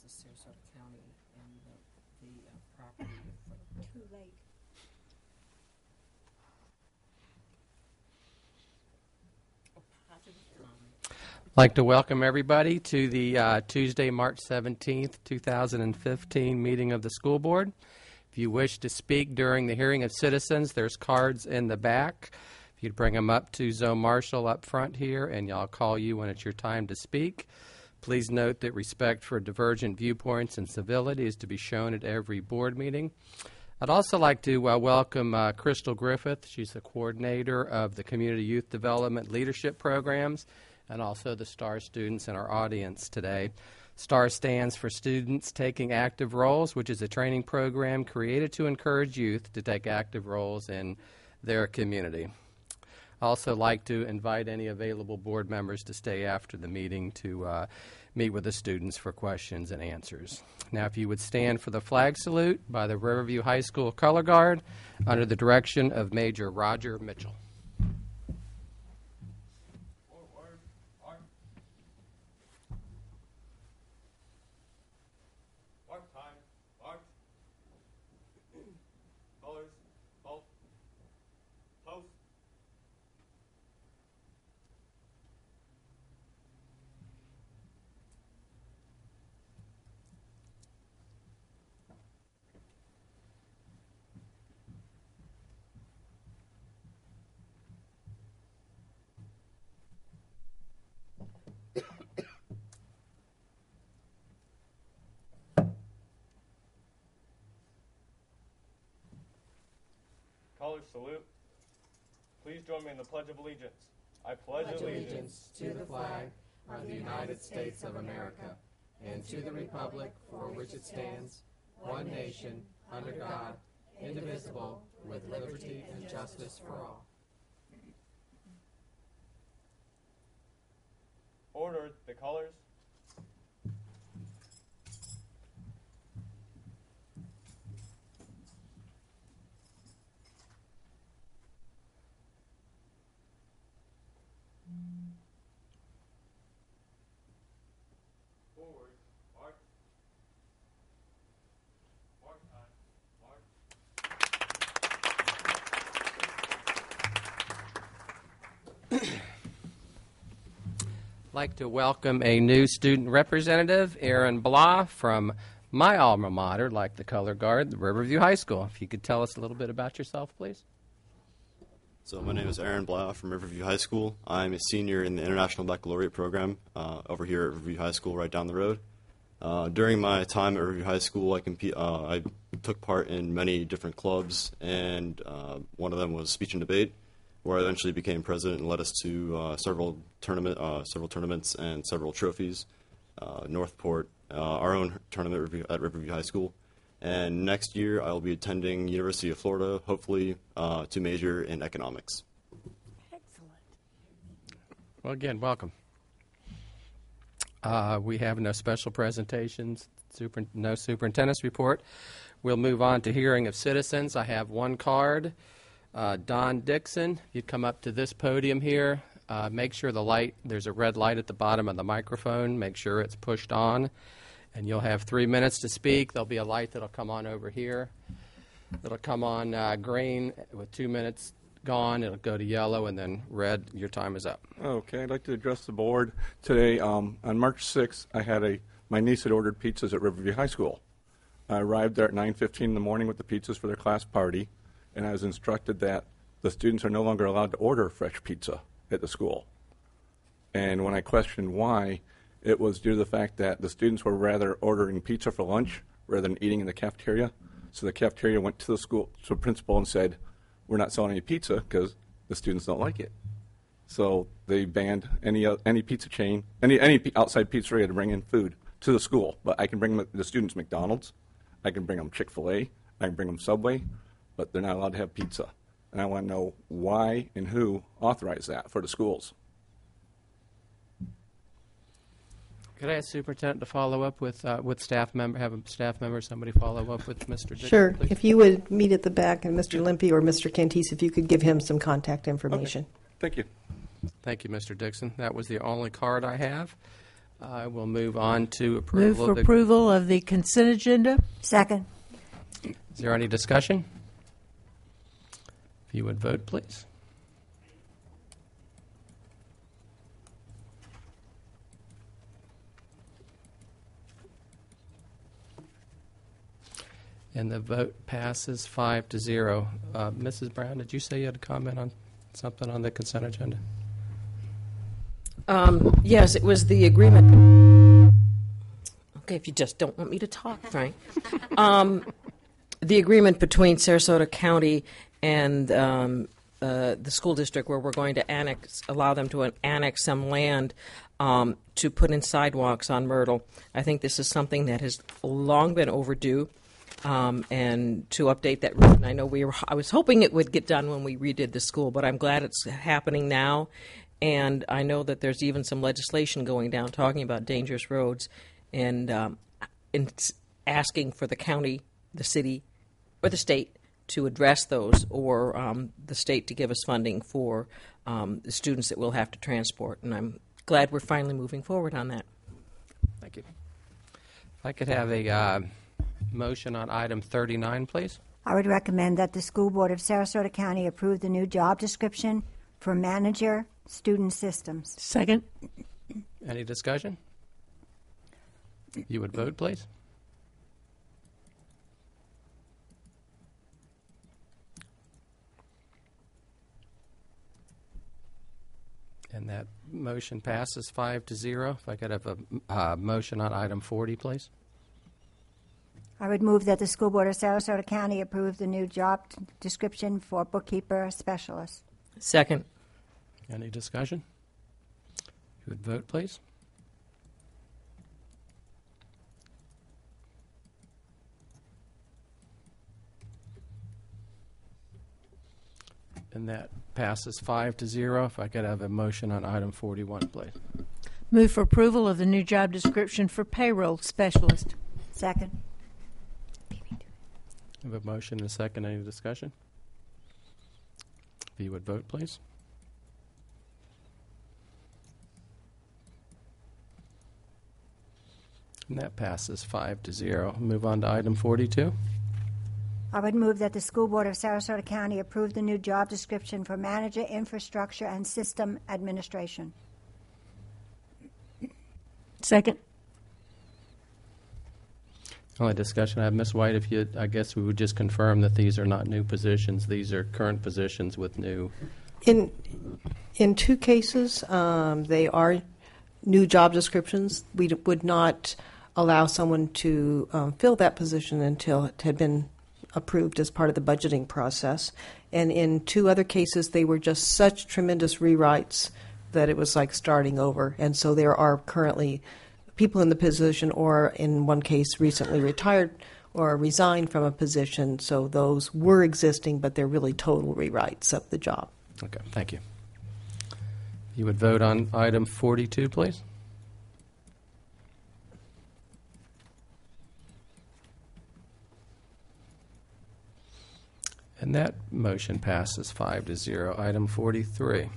the Sarasota County and the property for Too late. a positive comment. I'd like to welcome everybody to the Tuesday, March 17th, 2015 meeting of the school board. If you wish to speak during the hearing of citizens, there's cards in the back. If you'd bring them up to Zoe Marshall up front here, and I'll call you when it's your time to speak. Please note that respect for divergent viewpoints and civility is to be shown at every board meeting. I'd also like to welcome Crystal Griffith. She's the coordinator of the Community Youth Development Leadership Programs and also the STAR students in our audience today. STAR stands for Students Taking Active Roles, which is a training program created to encourage youth to take active roles in their community. I also like to invite any available board members to stay after the meeting to meet with the students for questions and answers. Now, if you would stand for the flag salute by the Riverview High School Color Guard under the direction of Major Roger Mitchell. Colors salute. Please join me in the Pledge of Allegiance. I pledge allegiance to the flag of the United States of America and to the republic for which it stands, one nation, under God, indivisible, with liberty and justice for all. Order the colors. Forward, march. March time, march. I'd like to welcome a new student representative, Aaron Blah, from my alma mater, like the Color Guard, the Riverview High School. If you could tell us a little bit about yourself, please. So my name is Aaron Blah from Riverview High School. I'm a senior in the International Baccalaureate program over here at Riverview High School right down the road. During my time at Riverview High School, I took part in many different clubs, and one of them was speech and debate, where I eventually became president and led us to several tournaments and several trophies. Northport, our own tournament at Riverview High School. And next year, I will be attending University of Florida, hopefully to major in economics. Excellent. Well, again, welcome. We have no special presentations, no superintendent's report. We'll move on to hearing of citizens. I have one card. Don Dixon, you'd come up to this podium here. Make sure there's a red light at the bottom of the microphone. Make sure it's pushed on. And you'll have 3 minutes to speak. There'll be a light that'll come on over here. It'll come on green with 2 minutes gone. It'll go to yellow, and then red. Your time is up. Okay, I'd like to address the board today. On March 6th, my niece had ordered pizzas at Riverview High School. I arrived there at 9:15 in the morning with the pizzas for their class party, and I was instructed that the students are no longer allowed to order fresh pizza at the school. And when I questioned why, it was due to the fact that the students were rather ordering pizza for lunch rather than eating in the cafeteria. So the cafeteria went to the school, to the principal, and said, "We're not selling any pizza because the students don't like it." So they banned any pizza chain, any outside pizzeria to bring in food to the school. But I can bring the students McDonald's, I can bring them Chick-fil-A, I can bring them Subway, but they're not allowed to have pizza. And I want to know why and who authorized that for the schools. Could I ask Superintendent to follow up with staff member, have a staff member, somebody follow up with Mr. Dixon, Sure. please? If you would meet at the back, and Mr. Limpy or Mr. Cantise, if you could give him some contact information. Okay. Thank you. Thank you, Mr. Dixon. That was the only card I have. I will move on to Move approval for of the... approval of the consent agenda. Second. Is there any discussion? If you would vote, please. And the vote passes 5-0. Mrs. Brown, did you say you had a comment on something on the consent agenda? Yes, it was the agreement. Okay, if you just don't want me to talk, Frank. The agreement between Sarasota County and the school district where we're going to allow them to annex some land to put in sidewalks on Myrtle. I think this is something that has long been overdue. And to update that route. And I know I was hoping it would get done when we redid the school, but I'm glad it's happening now. And I know that there's even some legislation going down talking about dangerous roads and asking for the county, the city, or the state to address those, or the state to give us funding for the students that we'll have to transport. And I'm glad we're finally moving forward on that. Thank you. If I could have a motion on item 39, please. I would recommend that the School Board of Sarasota County approve the new job description for manager student systems. Second. Any discussion? You would vote, please. And that motion passes 5-0. If I could have a motion on item 40, please. I would move that the School Board of Sarasota County approve the new job description for bookkeeper specialist. Second. Any discussion? You would vote, please. And that passes 5-0. If I could have a motion on item 41, please. Move for approval of the new job description for payroll specialist. Second. I have a motion and a second. Any discussion? If you would vote, please. And that passes 5-0. Move on to item 42. I would move that the School Board of Sarasota County approve the new job description for manager infrastructure and system administration. Second. Only discussion I have, Ms. White, I guess we would just confirm that these are not new positions. These are current positions with new. In two cases, they are new job descriptions. We would not allow someone to fill that position until it had been approved as part of the budgeting process. And in two other cases, they were just such tremendous rewrites that it was like starting over. And so there are currently people in the position, or in one case recently retired or resigned from a position. So those were existing, but they're really total rewrites of the job. Okay, thank you. You would vote on item 42, please. And that motion passes 5-0. Item 43.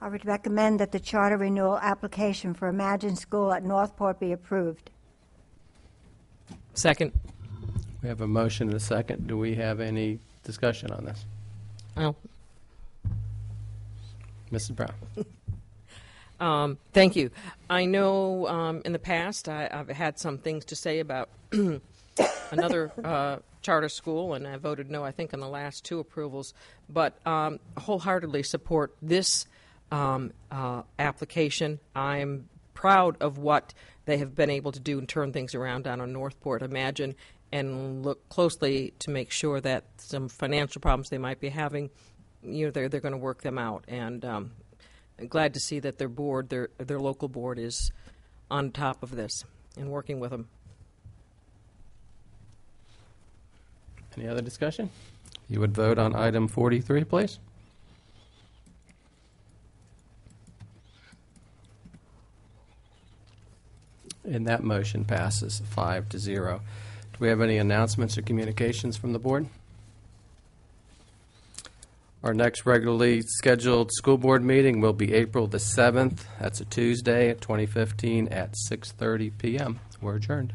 I would recommend that the charter renewal application for Imagine School at Northport be approved. Second. We have a motion and a second. Do we have any discussion on this? Oh. Mrs. Brown. Thank you. I know in the past I've had some things to say about another charter school, and I voted no, I think, on the last two approvals, but wholeheartedly support this application. I'm proud of what they have been able to do and turn things around down on Northport. Imagine, and look closely to make sure that some financial problems they might be having, they're going to work them out. And I'm glad to see that their board, their local board, is on top of this and working with them. Any other discussion? You would vote on item 43, please. And that motion passes 5-0. Do we have any announcements or communications from the board? Our next regularly scheduled school board meeting will be April the 7th. That's a Tuesday, 2015, at 6:30 p.m. We're adjourned.